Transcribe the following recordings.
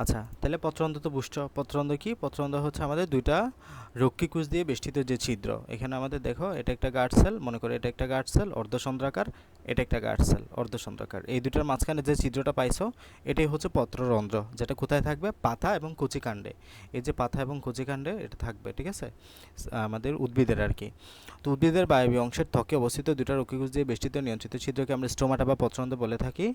আচ্ছা, তাহলে পত্ররন্ধ্র তো বুঝছো। পত্ররন্ধ্র কি? পত্ররন্ধ্র হচ্ছে আমাদের দুইটা রক্ষীকুশ দিয়ে বেষ্টিত যে ছিদ্র। এখানে আমাদের দেখো, এটা একটা গার্ড সেল, মনে করো এটা একটা গার্ড সেল অর্ধচন্দ্রাকার, এটা একটা গার্ড সেল অর্ধচন্দ্রাকার। এই দুটার মাঝখানে যে ছিদ্রটা পাইছো, এটাই হচ্ছে পত্ররন্ধ্র, যেটা কোথায় থাকবে? পাতা এবং কচিকাণ্ডে। এই যে পাতা এবং কচিকাণ্ডে এটা থাকবে, ঠিক আছে, আমাদের উদ্ভিদের আর কি। তো উদ্ভিদের বায়বীয় অংশের ত্বকে অবস্থিত দুটা রক্ষীকুশ দিয়ে বেষ্টিত নিয়ন্ত্রিত ছিদ্রকে আমরা স্টোমাটা বা পত্ররন্ধ্র বলে থাকি।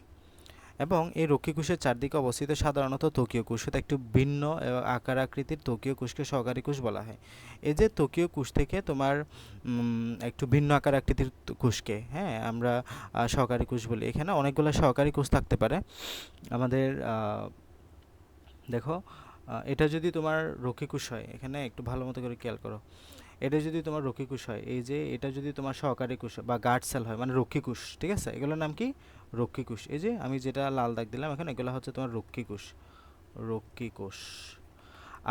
এবং এই রক্ষীকোষের চারদিকে অবস্থিত সাধারণত ত্বকীয় কোষ, একটু ভিন্ন আকার আকৃতির ত্বকীয় কোষকে সহকারী কোষ বলা হয়। এই যে ত্বকীয় কোষ থেকে তোমার একটু ভিন্ন আকার আকৃতির কোষকে, হ্যাঁ, আমরা সহকারী কোষ বলি। এখানে অনেকগুলো সহকারী কোষ থাকতে পারে আমাদের। দেখো, এটা যদি তোমার রক্ষীকোষ হয়, এখানে একটু ভালো মতো করে খেয়াল করো, এটা যদি তোমার রক্ষীকোষ হয়, এই যে এটা যদি তোমার সহকারী কোষ বা গার্ড সেল হয়, মানে রক্ষীকোষ, ঠিক আছে, এগুলোর নাম কি? রক্ষীকোষ। এই যে আমি যেটা লাল দাগ দিলাম এখন, এগুলো হচ্ছে তোমার রক্ষীকোষ। রক্ষীকোষ।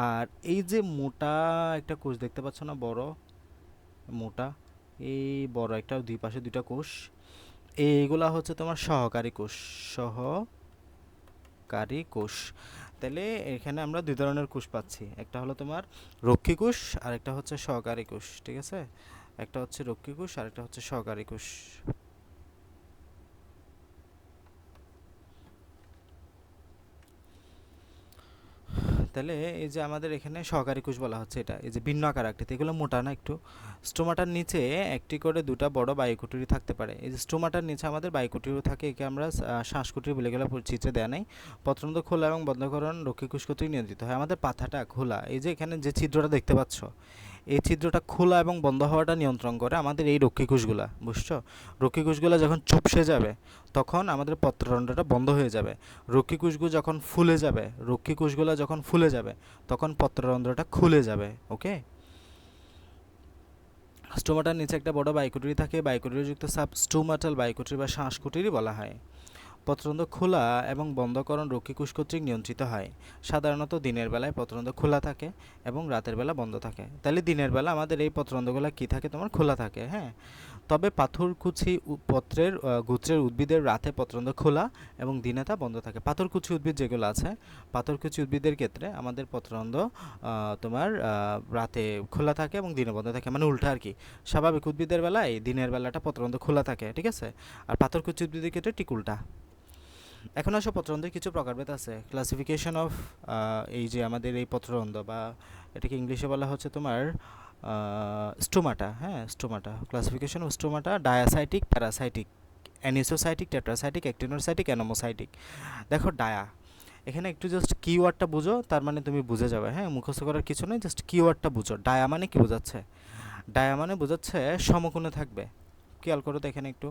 আর এই যে মোটা একটা কোষ দেখতে পাচ্ছ না, বড় মোটা, এই বড় একটা দুই পাশে দুইটা কোষ, এইগুলা হচ্ছে তোমার সহকারী কোষ। সহকারী কোষ। তাহলে এখানে আমরা দুই ধরনের কোষ পাচ্ছি, একটা হলো তোমার রক্ষীকোষ আর একটা হচ্ছে সহকারী কোষ, ঠিক আছে। একটা হচ্ছে রক্ষীকোষ আর একটা হচ্ছে সহকারী কোষ। তাহলে এই যে আমাদের এখানে সহকারী কোষ বলা হচ্ছে, এটা এই যে ভিন্ন আকার আকৃতি, এগুলো মোটা না একটু। স্টোমাটার নিচে একটি করে দুটা বড় বায়ুকুটুরি থাকতে পারে। এই যে স্টোমাটার নিচে আমাদের বায়ুকুটুরি থাকে, একে আমরা শ্বাসকুটুরি বলে, গেলে চিত্রে দেয়া নেই। পত্ররন্ধ্র খোলা এবং বন্ধকরণ রক্ষীকোষ কর্তৃক নিয়ন্ত্রিত হয়। আমাদের পাতাটা খোলা, এই যে এখানে যে ছিদ্রটা দেখতে পাচ্ছ, এই ছিদ্রটা খোলা এবং বন্ধ হওয়াটা নিয়ন্ত্রণ করে আমাদের এই রক্ষীকোষগুলা, বুঝছো? রক্ষীকোষগুলা যখন চুপসে যাবে, তখন আমাদের পত্ররন্ধ্রটা বন্ধ হয়ে যাবে। রক্ষীকোষগুলো যখন ফুলে যাবে, রক্ষীকোষগুলো যখন ফুলে যাবে, তখন পত্ররন্ধ্রটা খুলে যাবে। ওকে। স্টোমাটার নিচে একটা বড় বায়ুকুটুরি থাকে, বায়ুকুটুরিযুক্ত সাব স্টোমাটাল বায়ুকুটুরি বা শ্বাসকুটুরি বলা হয়। পত্ররন্ধ্র খোলা এবং বন্ধকরণ রক্ষীকোষ কর্তৃক নিয়ন্ত্রিত হয়। সাধারণত দিনের বেলায় পত্ররন্ধ্র খোলা থাকে এবং রাতের বেলা বন্ধ থাকে। তাহলে দিনের বেলা আমাদের এই পত্ররন্ধ্রগুলো কী থাকে? তোমার খোলা থাকে, হ্যাঁ। তবে পাথরকুচি পত্রের গোত্রের উদ্ভিদের রাতে পত্ররন্ধ্র খোলা এবং দিনে তা বন্ধ থাকে। পাথরকুচি উদ্ভিদ যেগুলো আছে, পাথরকুচি উদ্ভিদের ক্ষেত্রে আমাদের পত্ররন্ধ্র তোমার রাতে খোলা থাকে এবং দিনে বন্ধ থাকে, মানে উল্টা আর কি। স্বাভাবিক উদ্ভিদের বেলায় দিনের বেলাটা পত্ররন্ধ্র খোলা থাকে, ঠিক আছে, আর পাথরকুচি উদ্ভিদের ক্ষেত্রে ঠিক উল্টা। এখন আসো, পত্ররন্ধ্রের কিছু প্রকারভেদ আছে। ক্লাসিফিকেশন অফ এই যে আমাদের এই পত্ররন্ধ্র, বা এটাকে ইংলিশে বলা হচ্ছে তোমার স্টোমাটা, হ্যাঁ, stomata. Classification of stomata: diacytic, paracytic, anisocytic, tetracytic, actinocytic, anomocytic. দেখো, ডায়া, এখানে একটু জাস্ট কিওয়ার্ডটা বুঝো, তার মানে তুমি বুঝে যাবে, হ্যাঁ, মুখস্থ করার কিছু নেই, জাস্ট কিওয়ার্ডটা বুঝো। ডায়া মানে কি বোঝাচ্ছে? ডায়া মানে বোঝাচ্ছে সমকোণে থাকবে। খেয়াল করো তো এখানে একটু,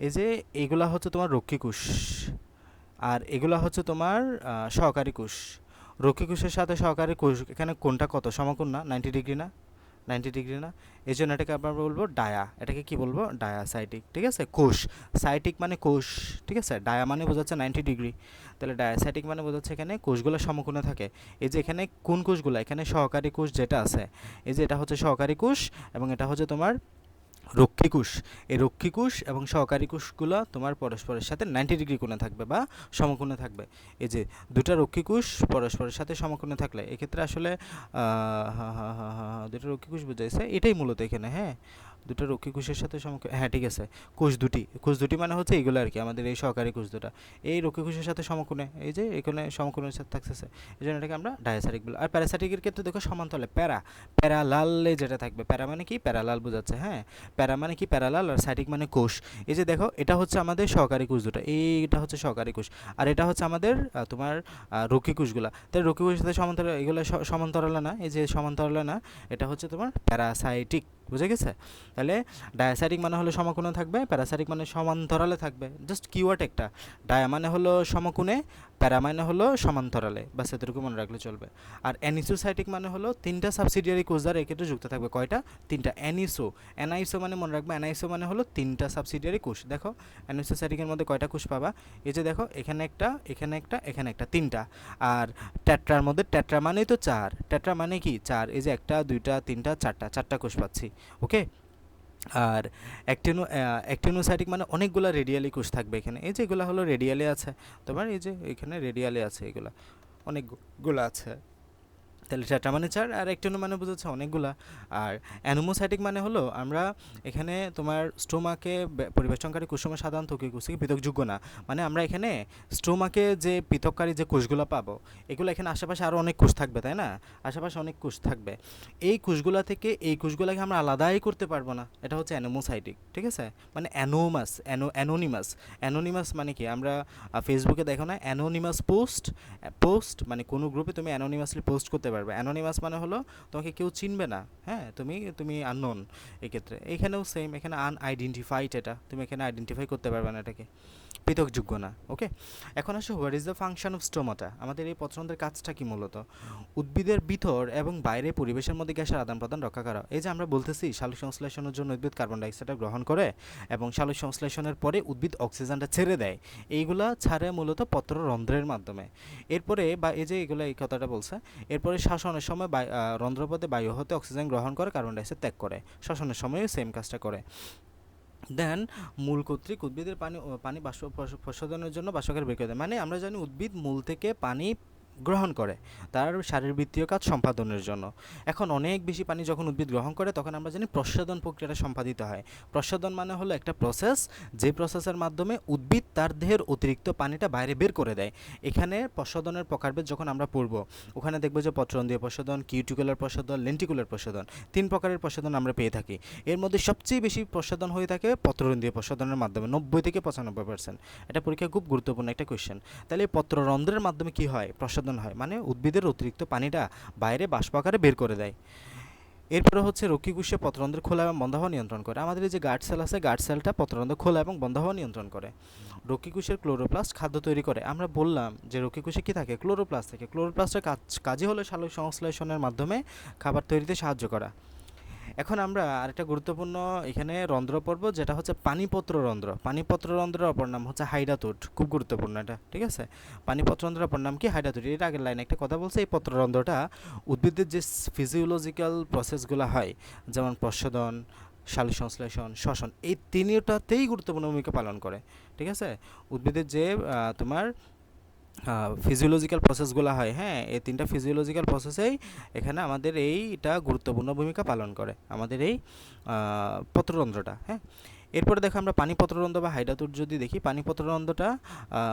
এই যে এগুলা হচ্ছে তোমার রক্ষীকোষ, আর এগুলো হচ্ছে তোমার সহকারী কোষ। রক্ষীকোষের সাথে সহকারী কোষ, এখানে কোনটা কত? সমকোণ না? 90 ডিগ্রি না? 90 ডিগ্রি না? এই জন্য এটাকে আমরা বলবো ডায়া। এটাকে কি বলবো? ডায়াসাইটিক, ঠিক আছে। কোষ, সাইটিক মানে কোষ, ঠিক আছে। ডায়া মানে বোঝাচ্ছে 90 ডিগ্রি। তাহলে ডায়াসাইটিক মানে বোঝাচ্ছে এখানে কোষগুলো সমকোণে থাকে। এই যে এখানে কোন কোষগুলো? এখানে সহকারী কোষ যেটা আছে, এই যে এটা হচ্ছে সহকারী কোষ, এবং এটা হচ্ছে তোমার রক্ষীকোষ। এই রক্ষীকোষ এবং সহকারী কোষগুলো তোমার পরস্পরের সাথে 90 ডিগ্রি কোণে থাকবে বা সমকোণে থাকবে। এই যে দুটা রক্ষীকোষ পরস্পরের সাথে সমকোণে থাকলে, এক্ষেত্রে আসলে দুটো রক্ষীকোষ বোঝাইছে, এটাই মূলত এখানে, হ্যাঁ, দুটো রক্ষীকোষের সাথে হ্যাঁ, ঠিক আছে। কোষ দুটি মানে হচ্ছে এইগুলো আর কি, আমাদের এই সহকারী কোষ দুটা এই রক্ষীকোষের সাথে সমকোণে, এই যে এখানে সমকোণের সাথে থাকতেছে, এই জন্য এটাকে আমরা ডায়াসাইটিক বলি। আর প্যারাসাইটিকের ক্ষেত্রে দেখো সমান্তরালে প্যারালালে যেটা থাকবে, প্যারা মানে কি? প্যারালাল বোঝাচ্ছে, হ্যাঁ। প্যারা মানে কি? প্যারালাল। আর সাইটিক মানে কোষ। এই যে দেখো, এটা হচ্ছে আমাদের সহকারী কোষ দুটো, এইটা হচ্ছে সহকারী কোষ, আর এটা হচ্ছে আমাদের তোমার রক্ষী কোষগুলা। তাই রক্ষী কোষের সাথে সমান্তরাল, এগুলো সমান্তরালে না, এই যে সমান্তরালে না, এটা হচ্ছে তোমার প্যারাসাইটিক। বুঝে গেছে? তাহলে ডায়াসাইটিক মানে হলো সমকোণে থাকবে, প্যারাসাইটিক মানে সমান্তরালে থাকবে। জাস্ট কিওয়ার্ড একটা, ডায়া মানে হলো সমকোণে, প্যারা মানে হলো সমান্তরালে, বাস এতটুকু মনে রাখলে চলবে। আর অ্যানিসোসাইটিক মানে হলো তিনটা সাবসিডিয়ারি কোষ দ্বারা এক্ষেত্রে যুক্ত থাকবে। কয়টা? তিনটা। অ্যানাইসো মানে মনে রাখবে, অ্যানাইসো মানে হলো তিনটা সাবসিডিয়ারি কোষ। দেখো, অ্যানিসোসাইটিকের মধ্যে কয়টা কোষ পাবা? এই যে দেখো, এখানে একটা, এখানে একটা, এখানে একটা, তিনটা। আর টেট্রার মধ্যে, টেট্রা মানেই তো চার, টেট্রা মানে কি? চার। এই যে একটা, দুইটা, তিনটা, চারটা, চারটা কোষ পাচ্ছি। ওকে। আর অ্যাক্টিনোসাইটিক মানে অনেকগুলো রেডিয়ালি কোষ থাকবে এখানে, এই যে এগুলো হলো রেডিয়ালে আছে তোমার, এই যে এখানে রেডিয়ালে আছে এগুলা। অনেকগুলো আছে। তাহলে টেট্রা মানে 4 আর অ্যাক্টিনো মানে বোঝাচ্ছে অনেকগুলা। আর অ্যানোমোসাইটিক মানে হলো আমরা এখানে তোমার স্টোমাকে পরিবেষ্টনকারী কোষসমূহ সাধারণ ত্বকীয় কোষ থেকে পৃথকযোগ্য না। মানে আমরা এখানে স্টোমাকে যে পৃথককারী যে কোষগুলো পাবো, এগুলো এখানে আশেপাশে আরও অনেক কোষ থাকবে, তাই না? আশেপাশে অনেক কোষ থাকবে, এই কোষগুলা থেকে এই কোষগুলোকে আমরা আলাদাই করতে পারবো না, এটা হচ্ছে অ্যানোমোসাইটিক। ঠিক আছে, মানে অ্যানোনিমাস মানে কি, আমরা ফেসবুকে দেখো না অ্যানোনিমাস পোস্ট মানে কোনো গ্রুপে তুমি অ্যানোনিমাসলি পোস্ট করতে পারবে। অ্যানোনিমাস মানে হলো তোমাকে কেউ চিনবে না, হ্যাঁ, তুমি আননোন। এক্ষেত্রে এখানেও সেম, এখানে আনআইডেন্টিফাইড, এটা তুমি এখানে আইডেন্টিফাই করতে পারবে না, এটাকে পৃথকযোগ্য না। ওকে, এখন আসো what is the function of stomata. আমাদের এই পছন্দের কাজটা কি মূলত? উদ্ভিদের ভিতর এবং বাইরে পরিবেশের মধ্যে গ্যাসের আদান প্রদান রক্ষা করা। এই যে আমরা বলতেছি সালোক সংশ্লেষণের জন্য উদ্ভিদ কার্বন ডাইঅক্সাইডটা গ্রহণ করে এবং সালোক সংশ্লেষণের পরে উদ্ভিদ অক্সিজেনটা ছেড়ে দেয়, এইগুলা ছাড়ে মূলত পত্ররন্ধ্রের মাধ্যমে। এরপরে বা এই যে এগুলো এই কথাটা বলছে, এরপরে শ্বসনের সময় রন্ধ্রপথে বায়ু হতে অক্সিজেন গ্রহণ করে, কার্বন ডাইঅক্সাইড ত্যাগ করে, শ্বসনের সময়ও সেম কাজটা করে। দেন মূল কর্তৃক উদ্ভিদের পানি বাষ্প প্রশোধনের জন্য বাষ্পাকারে বের করে দেয়। মানে আমরা জানি উদ্ভিদ মূল থেকে পানি গ্রহণ করে তার শারীরবৃত্তীয় কাজ সম্পাদনের জন্য। এখন অনেক বেশি পানি যখন উদ্ভিদ গ্রহণ করে তখন আমরা জানি প্রস্বাদন প্রক্রিয়াটা সম্পাদিত হয়। প্রস্বাদন মানে হলো একটা প্রসেস, যে প্রসেসের মাধ্যমে উদ্ভিদ তার দেহের অতিরিক্ত পানিটা বাইরে বের করে দেয়। এখানে প্রস্বাদনের প্রকারভেদ যখন আমরা পড়ব, ওখানে দেখব যে পত্ররন্ধ্রীয় প্রস্বাদন, কিউটিকুলার প্রস্বাদন, লেন্টিকুলার প্রস্বাদন, 3 প্রকারের প্রস্বাদন আমরা পেয়ে থাকি। এর মধ্যে সবচেয়ে বেশি প্রস্বাদন হয়ে থাকে পত্ররন্ধ্রীয় প্রস্বাদনের মাধ্যমে, 90 থেকে 95%। এটা পরীক্ষায় খুব গুরুত্বপূর্ণ একটা কোয়েশ্চেন। তাহলে এই পত্ররন্ধ্রের মাধ্যমে কি হয়? প্রস্বাদন হয়, মানে উদ্ভিদের অতিরিক্ত পানিটা বাইরে বাষ্প আকারে বের করে দেয়। এরপরে হচ্ছে রক্ষীকোষে পত্ররন্ধ্র খোলা এবং বন্ধ হওয়া নিয়ন্ত্রণ করে। আমাদের এই যে গার্ড সেল আছে, গার্ড সেলটা পত্ররন্ধ্র খোলা এবং বন্ধ হওয়া নিয়ন্ত্রণ করে। রক্ষীকোষের ক্লোরোপ্লাস্ট খাদ্য তৈরি করে। আমরা বললাম যে রক্ষীকোষে কি থাকে? ক্লোরোপ্লাস্ট থাকে। ক্লোরোপ্লাস্টের কাজই হলো সালোক সংশ্লেষণের মাধ্যমে খাবার তৈরিতে সাহায্য করা। এখন আমরা আরেকটা গুরুত্বপূর্ণ এখানে রন্ধ্র পর্ব, যেটা হচ্ছে পানিপত্ররন্ধ্র। পানিপত্ররন্ধ্রের অপর নাম হচ্ছে হাইডাতুড, খুব গুরুত্বপূর্ণ এটা। ঠিক আছে, পানিপত্ররন্ধ্রের অপর নাম কি? হাইডাতুড। এর আগের লাইনে একটা কথা বলছে, এই পত্ররন্ধ্রটা উদ্ভিদের যে ফিজিওলজিক্যাল প্রসেসগুলো হয়, যেমন প্রস্বাদন, সালোক সংশ্লেষণ, শ্বসন, এই তিনটাতেই গুরুত্বপূর্ণ ভূমিকা পালন করে। ঠিক আছে, উদ্ভিদের যে তোমার ফিজিওলজিক্যাল প্রসেসগুলো হয়, হ্যাঁ, এই 3টা ফিজিওলজিক্যাল প্রসেসেই এখানে আমাদের এইটা গুরুত্বপূর্ণ ভূমিকা পালন করে, আমাদের এই পত্ররন্ধ্রটা। হ্যাঁ, এরপরে দেখো আমরা পানিপত্ররন্ধ্র বা হাইডাতুড যদি দেখি, পানিপত্ররন্ধ্রটা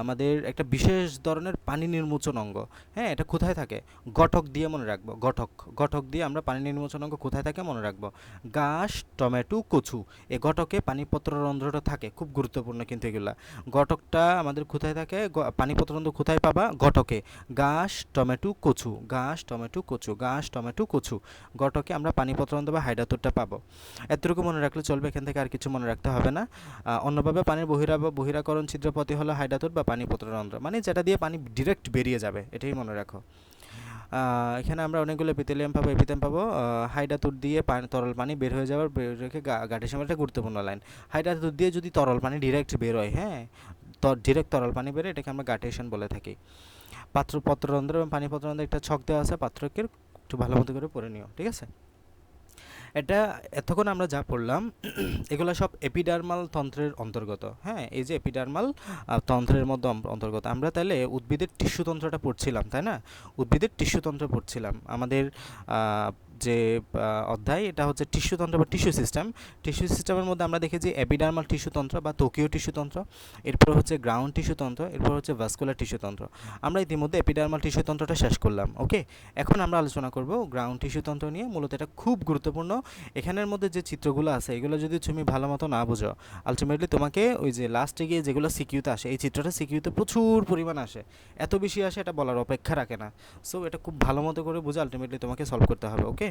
আমাদের একটা বিশেষ ধরনের পানি নির্মোচন অঙ্গ। হ্যাঁ, এটা কোথায় থাকে? গঠক দিয়ে মনে রাখবো, গঠক দিয়ে আমরা পানি নির্মোচন অঙ্গ কোথায় থাকে মনে রাখবো? ঘাস, টমেটো, কচু, এই গঠকে পানিপত্ররন্ধ্রটা থাকে, খুব গুরুত্বপূর্ণ কিন্তু এগুলা। গঠকটা আমাদের কোথায় থাকে? পানিপত্ররন্ধ্র কোথায় পাবা? গঠকে। ঘাস, টমেটো, কচু, ঘাস, টমেটো, কচু, ঘাস, টমেটো, কচু, গঠকে আমরা পানিপত্ররন্ধ্র বা হাইডাতুডটা পাবো। এতটুকু মনে রাখলে চলবে, এখান থেকে আর কিছু মনে রাখতে হবে না। অন্যভাবে পানির বহিরাকরণ ছিদ্রপথই হলো হাইডাতুড বা পানিপত্ররন্ধ্র, মানে যেটা দিয়ে পানি ডিরেক্ট বেরিয়ে যাবে, এটাই মনে রাখো। এখানে আমরা অনেকগুলো এপিথেলিয়াম পাবো, এপিথেম পাবো। হাইডাতুড দিয়ে তরল পানি বের হয়ে যাওয়ার রেখে গাঠের সময় একটা গুরুত্বপূর্ণ লাইন, হাইডাতুড দিয়ে যদি তরল পানি ডিরেক্ট বের হয়, হ্যাঁ, ডিরেক্ট তরল পানি বেরোয়, এটাকে আমরা গাটেশন বলে থাকি। পত্ররন্ধ্র এবং পানিপত্ররন্ধ্র একটা ছক দেওয়া আছে, পার্থক্যের একটু ভালো মতো করে পড়ে নিও। ঠিক আছে, এটা এতক্ষণ আমরা যা পড়লাম এগুলো সব এপিডার্মাল তন্ত্রের অন্তর্গত। হ্যাঁ, এই যে এপিডার্মাল তন্ত্রের মধ্যে অন্তর্গত। আমরা তাহলে উদ্ভিদের টিস্যুতন্ত্রটা পড়ছিলাম, তাই না? উদ্ভিদের টিস্যুতন্ত্র পড়ছিলাম। আমাদের যে অধ্যায়, এটা হচ্ছে টিস্যুতন্ত্র বা টিস্যু সিস্টেম। টিস্যু সিস্টেমের মধ্যে আমরা দেখেছি এপিডার্মাল টিস্যুতন্ত্র বা ত্বকীয় টিস্যুতন্ত্র, এরপর হচ্ছে গ্রাউন্ড টিস্যুতন্ত্র, এরপর হচ্ছে ভাস্কুলার টিস্যুতন্ত্র। আমরা ইতিমধ্যে এপিডার্মাল টিস্যুতন্ত্রটা শেষ করলাম। ওকে, এখন আমরা আলোচনা করব গ্রাউন্ড টিস্যুতন্ত্র নিয়ে। মূলত এটা খুব গুরুত্বপূর্ণ। এখানের মধ্যে যে চিত্রগুলো আছে, এগুলো যদি তুমি ভালো মতো না বোঝো, আলটিমেটলি তোমাকে ওই যে লাস্টে গিয়ে যেগুলো সিকিউতে আসে, এই চিত্রটা সিকিউতে প্রচুর পরিমাণ আসে, এত বেশি আসে এটা বলার অপেক্ষা রাখে না। সো এটা খুব ভালো মতো করে বুঝে আলটিমেটলি তোমাকে সলভ করতে হবে। ওকে,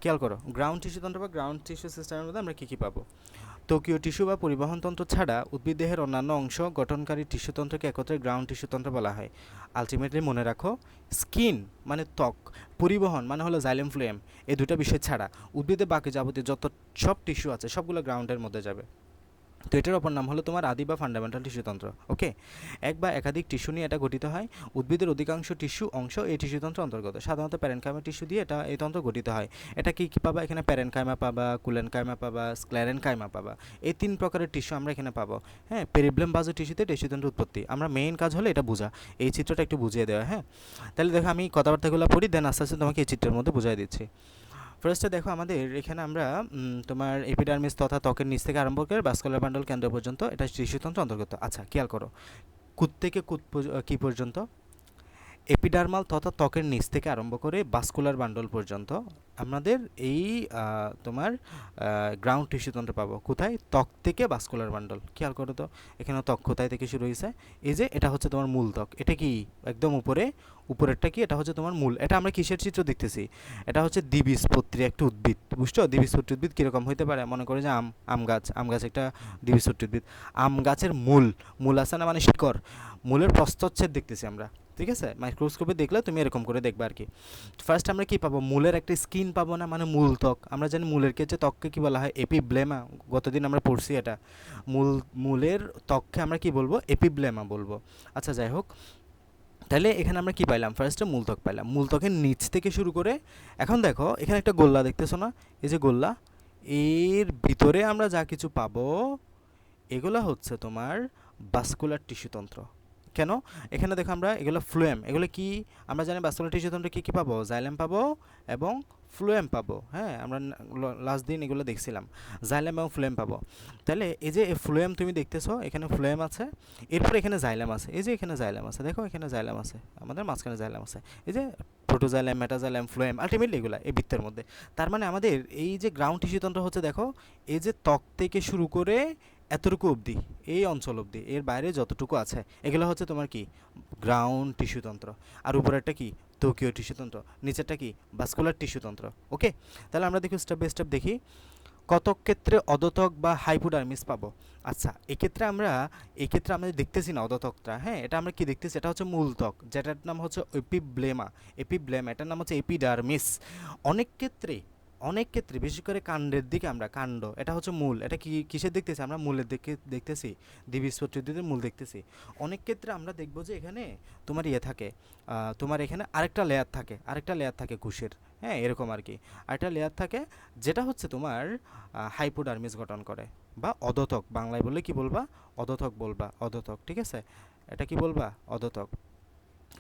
খেয়াল করো, গ্রাউন্ড টিস্যুতন্ত্র বা গ্রাউন্ড টিস্যু সিস্টেমের মধ্যে আমরা কী কী পাবো? ত্বকীয় টিস্যু বা পরিবহনতন্ত্র ছাড়া উদ্ভিদ দেহের অন্যান্য অংশ গঠনকারী টিস্যুতন্ত্রকে একত্রে গ্রাউন্ড টিস্যুতন্ত্র বলা হয়। আলটিমেটলি মনে রাখো, স্কিন মানে ত্বক, পরিবহন মানে হলো জাইলেম ফ্লোয়েম, এই দুটো বিষয় ছাড়া উদ্ভিদের বাকি যাবতীয় যত সব টিস্যু আছে সবগুলো গ্রাউন্ডের মধ্যে যাবে। তো এটার অপর নাম হলো তোমার আদি বা ফান্ডামেন্টাল টিস্যুতন্ত্র। ওকে, এক বা একাধিক টিস্যু নিয়ে এটা গঠিত হয়। উদ্ভিদের অধিকাংশ টিস্যু অংশ এই টিস্যুতন্ত্র অন্তর্গত। সাধারণত প্যারেনকাইমা টিস্যু দিয়ে এই তন্ত্র গঠিত হয়। এটা কি কি পাবা এখানে? প্যারেনকাইমা পাবা, কুলেনকাইমা পাবা, স্ক্লেরেনকাইমা পাবা। এই 3 প্রকারের টিস্যু আমরা এখানে পাবো। হ্যাঁ, পেরিব্লেম বাজু টিস্যুতে টিস্যুতন্ত্র উৎপত্তি। আমরা মেইন কাজ হলো এটা বোঝা, এই চিত্রটা একটু বুঝিয়ে দেওয়া। হ্যাঁ, তাহলে দেখো আমি কথাবার্তাগুলো পড়ি, দেন আস্তে আস্তে তোমাকে এই চিত্রের মধ্যে বুঝিয়ে দিচ্ছি। ফার্স্টে দেখো আমাদের এখানে আমরা তোমার এপিডার্মিস তথা ত্বকের নিচ থেকে আরম্ভ করে ভাস্কুলার বান্ডল কেন্দ্র পর্যন্ত এটা টিস্যুতন্ত্র অন্তর্গত। আচ্ছা, খেয়াল করো, কুত থেকে কি পর্যন্ত? এপিডার্মাল তথা ত্বকের নিচ থেকে আরম্ভ করে ভাস্কুলার বান্ডল পর্যন্ত আমাদের এই তোমার গ্রাউন্ড টিস্যুতন্ত্র পাবো। কোথায়? ত্বক থেকে ভাস্কুলার বান্ডল। খেয়াল করো তো, এখানে ত্বক কোথায় থেকে শুরু হয়েছে? এই যে এটা হচ্ছে তোমার মূল ত্বক। এটা কি একদম উপরেরটা কি? এটা হচ্ছে তোমার মূল। এটা আমরা কিসের চিত্র দেখতেছি? এটা হচ্ছে দ্বিবীজপত্রী একটা উদ্ভিদ, বুঝছো? দ্বিবীজপত্রী উদ্ভিদ কীরকম হইতে পারে? মনে করে যে আম গাছ একটা দ্বিবীজপত্রী উদ্ভিদ। আম গাছের মূল আছে না, মানে শিকড়, মূলের প্রস্থচ্ছেদ দেখতেছি আমরা। ঠিক আছে, মাইক্রোস্কোপে দেখলে তুমি এরকম করে দেখবে আর কি। ফার্স্ট আমরা কি পাবো? মূলের একটা স্কিন পাবো না, মানে মূল ত্বক। আমরা জানি মূলের ক্ষেত্রে ত্বককে কি বলা হয়? এপিব্লেমা। গতদিন আমরা পড়ছি এটা। মূলের ত্বককে আমরা কি বলবো? এপিব্লেমা বলবো। আচ্ছা, যাই হোক, তাহলে এখানে আমরা কি পাইলাম? ফার্স্টে মূলত্বক পাইলাম। মূলত্বকের নিচ থেকে শুরু করে এখন দেখো এখানে একটা গোল্লা দেখতেছো না? এই যে গোল্লা, এর ভিতরে আমরা যা কিছু পাবো এগুলো হচ্ছে তোমার ভাস্কুলার টিস্যুতন্ত্র। কেন? এখানে দেখো আমরা এগুলো ফ্লুয়েম, এগুলো কি আমরা জানি ভাস্কুলার টিস্যুতন্ত্রে কী কী পাবো? জাইলেম পাবো এবং ফ্লুয়েম পাবো। হ্যাঁ, আমরা লাস্ট দিন এগুলো দেখছিলাম, জাইলেম এবং ফ্লুয়েম পাবো। তাহলে এই যে ফ্লুয়েম তুমি দেখতেছো, এখানে ফ্লুয়েম আছে, এরপর এখানে জাইলেম আছে। এই যে এখানে জাইলেম আছে, দেখো এখানে জাইলেম আছে, আমাদের মাঝখানে জাইলেম আছে। এই যে প্রোটোজাইলেম, মেটাজাইলেম, ফ্লুয়েম, আলটিমেটলি এগুলো এই বৃত্তের মধ্যে। তার মানে আমাদের এই যে গ্রাউন্ড টিস্যুতন্ত্র হচ্ছে, দেখো এই যে ত্বক থেকে শুরু করে এতটুকু অবধি, এই অঞ্চল অবধি, এর বাইরে যতটুকু আছে এগুলো হচ্ছে তোমার কি? গ্রাউন্ড টিস্যুতন্ত্র। আর উপরেরটা কি? ত্বকীয় টিস্যুতন্ত্র। নিচেরটা কি? ভাস্কুলার টিস্যুতন্ত্র। ওকে, তাহলে আমরা দেখি স্টেপ বাই স্টেপ দেখি। কতক ক্ষেত্রে অধোত্বক বা হাইপোডার্মিস পাবো। আচ্ছা, এক্ষেত্রে আমরা দেখতেছি না অধোত্বকটা। হ্যাঁ, এটা আমরা কি দেখতেছি? এটা হচ্ছে মূল ত্বক, যেটার নাম হচ্ছে এপিব্লেমা। এটার নাম হচ্ছে এপিডার্মিস। অনেক ক্ষেত্রে বিশেষ করে কাণ্ডের দিকে আমরা এটা হচ্ছে মূল। এটা কিসের দেখতেছি? আমরা মূলের দিকে দেখতেছি, দ্বিবীজপত্রী উদ্ভিদের মূল দেখতেছি। অনেক ক্ষেত্রে আমরা দেখবো যে এখানে তোমার থাকে, তোমার এখানে আরেকটা লেয়ার থাকে কোষের। হ্যাঁ, এরকম আর কি, আরেকটা লেয়ার থাকে, যেটা হচ্ছে তোমার হাইপোডার্মিস গঠন করে বা অধোত্বক। বাংলায় বললে কি বলবা? অধোত্বক বলবা, অধোত্বক। ঠিক আছে, এটা কি বলবা? অধোত্বক।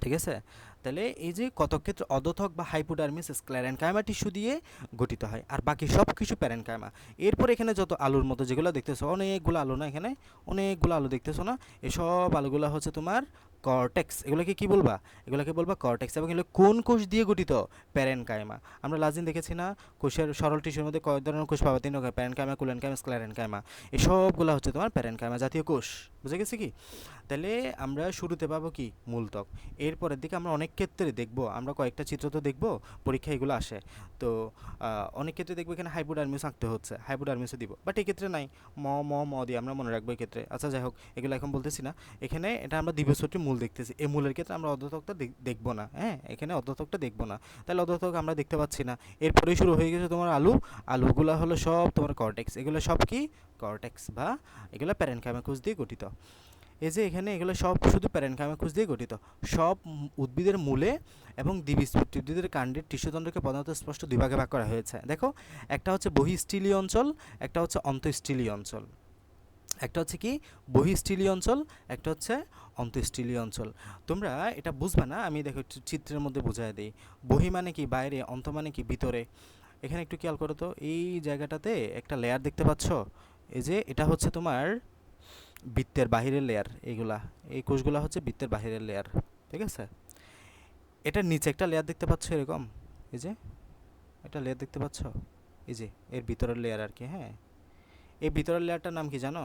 ঠিক আছে, তাহলে এই যে কতক ক্ষেত্রে অধোত্বক বা হাইপোডার্মিস স্ক্লেরেনকাইমা টিস্যু দিয়ে গঠিত হয়, আর বাকি সব কিছু প্যারেনকাইমা। এরপর এখানে যত আলুর মতো যেগুলো দেখতেছো, অনেকগুলো আলু না, এখানে অনেকগুলো আলু দেখতেছো না? এসব আলুগুলো হচ্ছে তোমার কর্টেক্স। এগুলোকে কি বলবা? এগুলোকে বলবা কর্টেক্স। এবং এগুলো কোন কোষ দিয়ে গঠিত? প্যারেনকাইমা। আমরা লাজিন দেখেছি না, কোষের সরল টিস্যুর মধ্যে কয় ধরনের কোষ পাবা? 3 রকম, প্যারেনকাইমা, কুলেনকাইমা, স্ক্লেরেনকাইমা। এসবগুলো হচ্ছে তোমার প্যারেনকাইমা জাতীয় কোষ। বুঝে গেছি কি? তাহলে আমরা শুরুতে পাবো কি? মূলত্বক। এরপরের দিকে আমরা অনেক ক্ষেত্রে দেখব, আমরা কয়েকটা চিত্র তো দেখব, পরীক্ষা এগুলো আসে তো। অনেক ক্ষেত্রে দেখবো এখানে হাইপোডার্মিস আঁকতে হচ্ছে, হাইপোডার্মিসও দিব, বাট এই ক্ষেত্রে নাই, ম দিয়ে আমরা মনে রাখবো এই ক্ষেত্রে। আচ্ছা, যাই হোক, এগুলো এখন বলতেছি না। এখানে এটা আমরা দ্বিবীজপত্রী মূল দেখতেছি, এই মূলের ক্ষেত্রে আমরা অধোত্বকটা দেখবো না। হ্যাঁ, এখানে অধোত্বকটা দেখবো না, তাহলে অধোত্বক আমরা দেখতে পাচ্ছি না। এরপরেই শুরু হয়ে গেছে তোমার আলুগুলো হলো সব তোমার কর্টেক্স। এগুলো সব কি? কর্টেক্স বা এগুলো প্যারেনকাইমা কোষ দিয়ে গঠিত। এই যে এখানে এগুলো সব শুধু প্যারেনকাইমা কোষ দিয়ে গঠিত। সব উদ্ভিদের মূলে এবং দ্বিবীজপত্রী উদ্ভিদের কাণ্ডের টিস্যুতন্ত্রকে প্রধানত স্পষ্ট দুই ভাগে ভাগ করা হয়েছে। দেখো, একটা হচ্ছে বহিঃস্থলীয় অঞ্চল, একটা হচ্ছে অন্তঃস্থলীয় অঞ্চল। একটা হচ্ছে কি? বহিঃস্থলীয় অঞ্চল, একটা হচ্ছে অন্তঃস্থলীয় অঞ্চল। তোমরা এটা বুঝবে না, আমি দেখো চিত্রের মধ্যে বোঝায় দিই। বহি মানে কি? বাইরে, অন্ত মানে কি? ভিতরে। এখানে একটু খেয়াল করো তো, এই জায়গাটাতে একটা লেয়ার দেখতে পাচ্ছ? এই যে এটা হচ্ছে তোমার বৃত্তের বাহিরের লেয়ার। এই কোষগুলা হচ্ছে বৃত্তের বাহিরের লেয়ার। ঠিক আছে, এটার নিচে একটা লেয়ার দেখতে পাচ্ছ এরকম, এই যে একটা লেয়ার দেখতে পাচ্ছ, এই যে এর ভিতরের লেয়ার আর কি। হ্যাঁ, এই ভিতরের লেয়ারটার নাম কি জানো?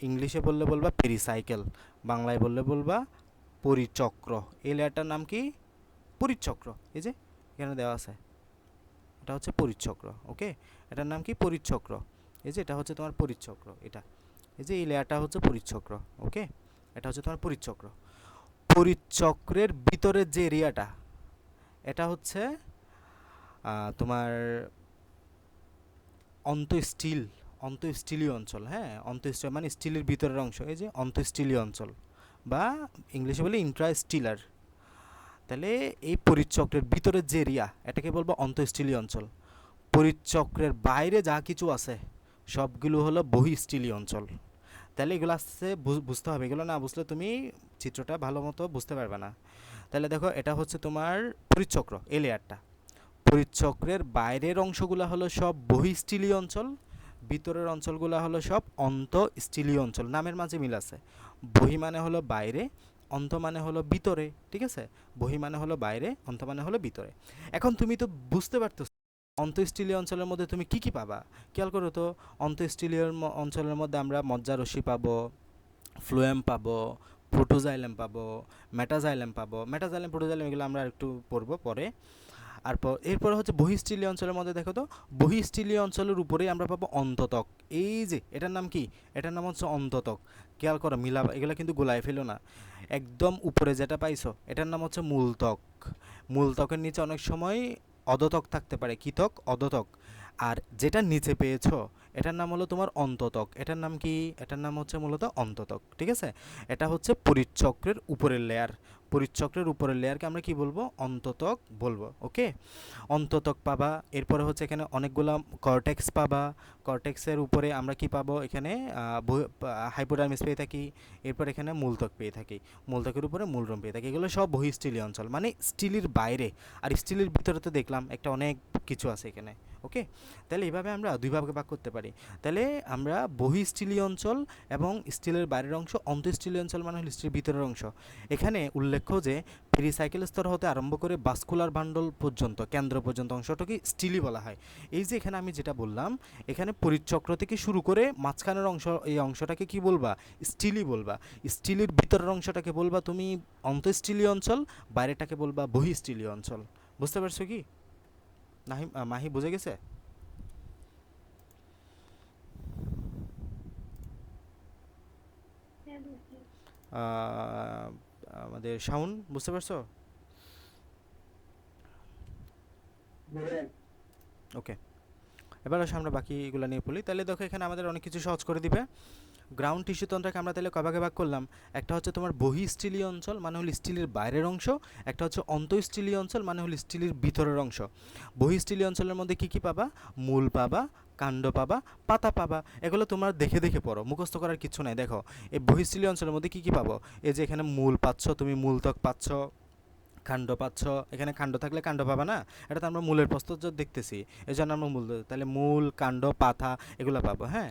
ইংলিশে বললে বলবা পেরিসাইকেল, বাংলায় বললে বলবা পরিচক্র। এই লেয়ারটার নাম কি? পরিচক্র। এই যে এখানে দেওয়া আছে, এটা হচ্ছে পরিচক্র। ওকে, এটার নাম কি? পরিচক্র। এই যে এটা হচ্ছে তোমার পরিচক্র, এটা এই যে এই লেয়ারটা হচ্ছে পরিচক্র। ওকে, এটা হচ্ছে তোমার পরিচক্র। পরিচক্রের ভিতরের যে এরিয়াটা, এটা হচ্ছে তোমার অন্তঃস্থিল অন্তঃস্টিলীয় অঞ্চল, হ্যাঁ অন্তঃস্টিলীয় মানে স্টিলের ভিতরের অংশ, এই যে অন্তঃস্টিলীয় অঞ্চল বা ইংলিশে বলে ইন্ট্রাস্টিলার। তাহলে এই পরিচক্রের ভিতরের যে এরিয়া এটাকে বলবো অন্তঃস্টিলীয় অঞ্চল। পরিচক্রের বাইরে যা কিছু আছে সবগুলো হলো বহিঃস্টিলীয় অঞ্চল। তাহলে এগুলো আসছে বুঝতে হবে, এগুলো না বুঝলে তুমি চিত্রটা ভালো মতো বুঝতে পারবে না। তাহলে দেখো এটা হচ্ছে তোমার পরিচক্র, এই লেয়ারটা। পরিচক্রের বাইরের অংশগুলো হলো সব বহিঃস্টিলীয় অঞ্চল, ভিতরের অঞ্চলগুলো হলো সব অন্তঃস্টিলীয় অঞ্চল। নামের মাঝে মিল আছে। বহি মানে হলো বাইরে, অন্ত মানে হলো ভিতরে, ঠিক আছে? বহি মানে হলো বাইরে, অন্ত মানে হলো ভিতরে। এখন তুমি তো বুঝতে পারতো অন্তঃস্টিলীয় অঞ্চলের মধ্যে তুমি কি কি পাবা। খেয়াল করো তো, অন্তঃস্টিলীয় অঞ্চলের মধ্যে আমরা মজ্জারশ্মি পাবো, ফ্লোয়েম পাবো, প্রোটোজাইলেম পাবো, মেটাজাইলেম পাবো। মেটাজাইলেম প্রোটোজাইলেম এগুলো আমরা একটু পড়বো পরে। এরপর হচ্ছে বহিঃস্টিলীয় অঞ্চলের মধ্যে দেখো তো, বহিঃস্টিলীয় অঞ্চলের উপরেই আমরা পাবো অন্ততক। এই যে এটার নাম কি? এটার নাম হচ্ছে অন্ততক। খেয়াল করো, মিলা এগুলো কিন্তু গোলায় ফেলো না। একদম উপরে যেটা পাইছো এটার নাম হচ্ছে মূলত্বক। মূলত্বকের নিচে অনেক সময় অধতক থাকতে পারে। কি ত্বক? অধতক। আর যেটা নিচে পেয়েছো এটার নাম হলো তোমার অন্ততক। এটার নাম কি? এটার নাম হচ্ছে মূলত অন্ততক, ঠিক আছে? এটা হচ্ছে পরিচক্রের উপরের লেয়ার। পরিচক্রের উপরের লেয়ারকে আমরা কি বলবো? অন্ততক বলবো। ওকে, অন্ততক পাবা। এরপরে হচ্ছে এখানে অনেকগুলা কর্টেক্স পাবা। কর্টেক্সের উপরে আমরা কি পাবো? এখানে হাইপোডার্মিস পেয়ে থাকি। এরপর এখানে মূলত্বক পেয়ে থাকি। মূলত্বকের উপরে মূলরোম পেয়ে থাকি। এগুলো সব বহিঃস্টিলীয় অঞ্চল, মানে স্টিলের বাইরে। আর স্টিলের ভিতরে তো দেখলাম একটা অনেক কিছু আছে এখানে। ওকে, তাহলে এইভাবে আমরা দুই ভাগে ভাগ করতে পারি। তাহলে আমরা বহিঃস্টিলীয় অঞ্চল এবং স্টিলের বাইরের অংশ, অন্তঃস্টিলীয় অঞ্চল মানে হলো স্টিলের ভিতরের অংশ। এখানে উল্লেখ্য যে পেরিসাইকেল স্তর হতে আরম্ভ করে ভাস্কুলার বান্ডল পর্যন্ত, কেন্দ্র পর্যন্ত অংশটাকে স্টিলই বলা হয়। এই যে এখানে আমি যেটা বললাম, এখানে পরিচক্র থেকে শুরু করে মাঝখানের অংশ, এই অংশটাকে কি বলবা? স্টিলই বলবা। স্টিলের ভিতরের অংশটাকে বলবা তুমি অন্তঃস্টিলীয় অঞ্চল, বাইরেটাকে বলবা বহিঃস্টিলীয় অঞ্চল। বুঝতে পারছো কি? নাহি মাহি বুঝে গেছে? হ্যাঁ বুঝছি। আহ, আমাদের শাওন বুঝতে পারছো? ওকে, এবার আসো আমরা বাকিগুলো নিয়ে পড়ি। তাহলে দেখো এখানে আমাদের অনেক কিছু সহজ করে দিবে। গ্রাউন্ড টিস্যু তন্ত্রকে আমরা তাহলে কভাগে ভাগ করলাম। একটা হচ্ছে তোমার বহিঃস্টিলীয় অঞ্চল মানে হলো স্টিলের বাইরের অংশ। একটা হচ্ছে অন্তঃস্টিলীয় অঞ্চল মানে হলো স্টিলের ভিতরের অংশ। বহিঃস্টিলীয় অঞ্চলের মধ্যে কি কি পাবা? মূল পাবা, কাণ্ড পাবা, পাতা পাবা। এগুলো তোমরা দেখে দেখে পড়ো, মুখস্থ করার কিছু নাই। দেখো এই বহিঃস্টিলীয় অঞ্চলের মধ্যে কি কি পাবো? এই যে এখানে মূল পাচ্ছ তুমি, মূলত্বক পাচ্ছ, কাণ্ড পাচ্ছ। এখানে কাণ্ড থাকলে কাণ্ড পাবা না, এটা তো আমরা মূলের প্রস্তুত দেখতেছি, এই জন্য আমরা মূল তাহলে মূল, কাণ্ড, পাতা এগুলো পাবো। হ্যাঁ,